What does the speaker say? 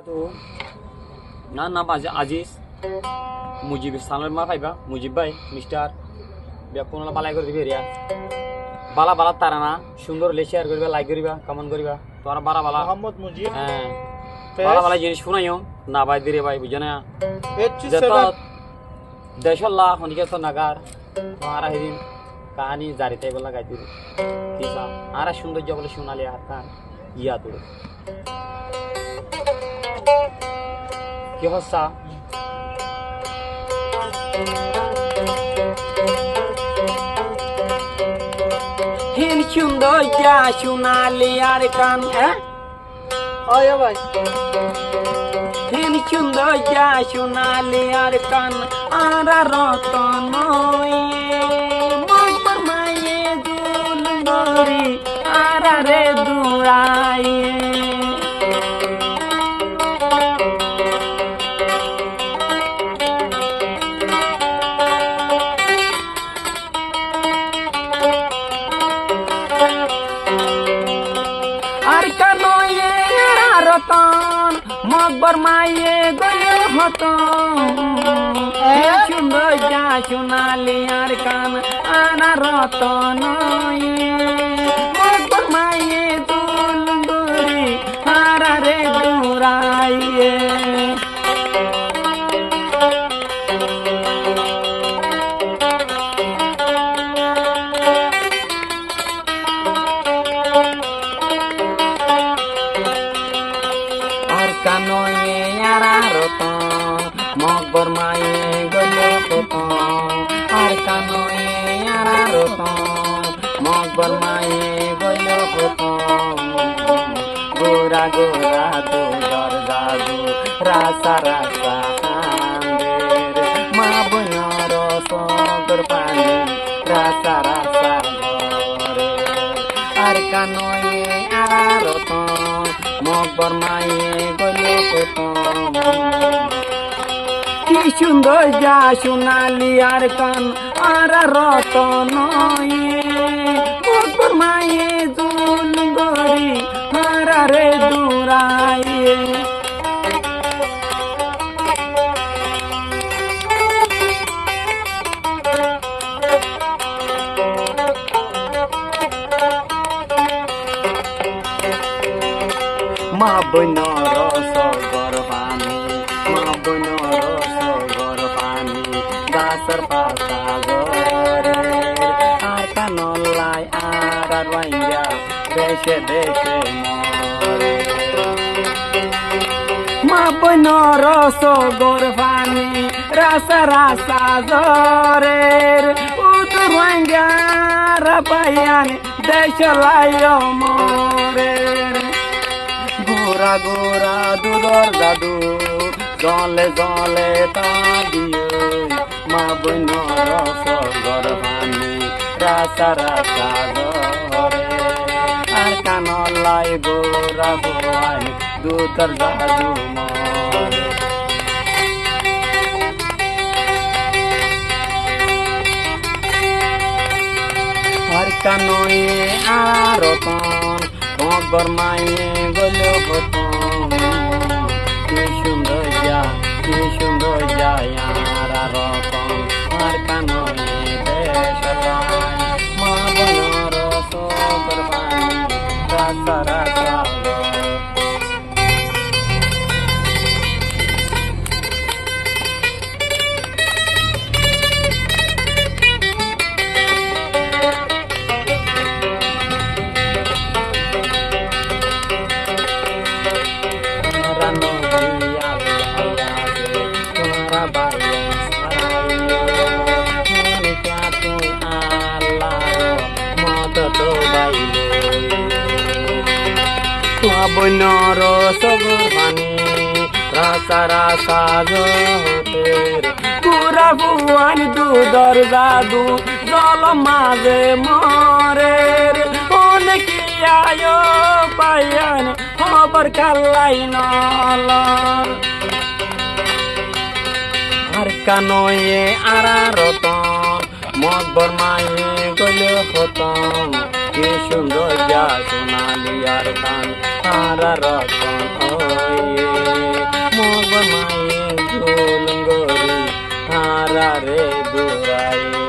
তো না না আজিজ মুজিব সামনের মা পাইবা মুজিব ভাই মিস্টার কোন বালাই করে দিবি এরিয়া বালা বালা তারা না সুন্দর লে শেয়ার করিবা লাইক করিবা কমেন্ট করিবা তোরা বালা বালা মোহাম্মদ মুজিব হ্যাঁ বালা বালা জিনিস শুনাইও না ভাই দিরে ভাই বুঝে না যত দেশল্লা হনিকে তো নাগার আর হেদিন কাহানি জারিতে বলা গাইতে কিসা আর সৌন্দর্য বলে শোনালে আর কান ইয়া তোর কি হচ্ছা হিন সুন্দর যা শোনালে আর কান আয় ভাই হিন সুন্দর যা শোনালে আর কান আর রতন মগর মায়ে দুল গরি আর রে দুরাই আর কানয়ে রতন মগর মায়ে গলে হতন সুন্দর যা শোনালি আর কান আনা রতন মগর মায়ে দুল গরি আর রে দুরাইয়ে কানয়ে আরা রতন মগর মায়ে গলে হতন আর কানয়ে আরা রতন মগর মায়ে গলে হতন গোরা গোরা দুদর জাদু রাসা রাসা কান্দের মা বনর সগর পানি রাসা রাসা ঘরে আর কানয়ে আরা রতন মগর মায়ে গলে হতন কি সুন্দর যা শোনালি আর কান আর রতন মগর মায়ে দুল গরি আর রে দুরাইয়ে মা বনর সগর পানি মা বনর সগর পানি গাছর পাতা গরে আর কানলাই আর রাইয়া দেশে দেশে মরে মা বনর সগর পানি রাসা রাসা জরের উদর রাইয়া রাবায়ান দেশ লাইও মরে গোরা গোরা দুদর জাদু জলে জলে তাদিও মা বনর সগর পানি রাসা রাসা ঘরে আর কানলাই গোরা ভোয়াই দুদর জাদু মরে আর কানয়ে আর রতন মগর মায়ে গলে হতন কি সুন্দর যা আর রতন আর কানয়ে দেশলাই মা বনর সগর পানি রাসা রাসা বনর সগর পানি রাসা রাসা জোটের পুরা ভুয়ান দুদর জাদু জল মাঝে মরের অনেকে আয় পায়ান খবর কালাই নলর আর কানয়ে আরা রতন মগর মায়ে গলে হতন কি সুন্দর যা সোনালি আর কান আর রতন তোমারে দুরাই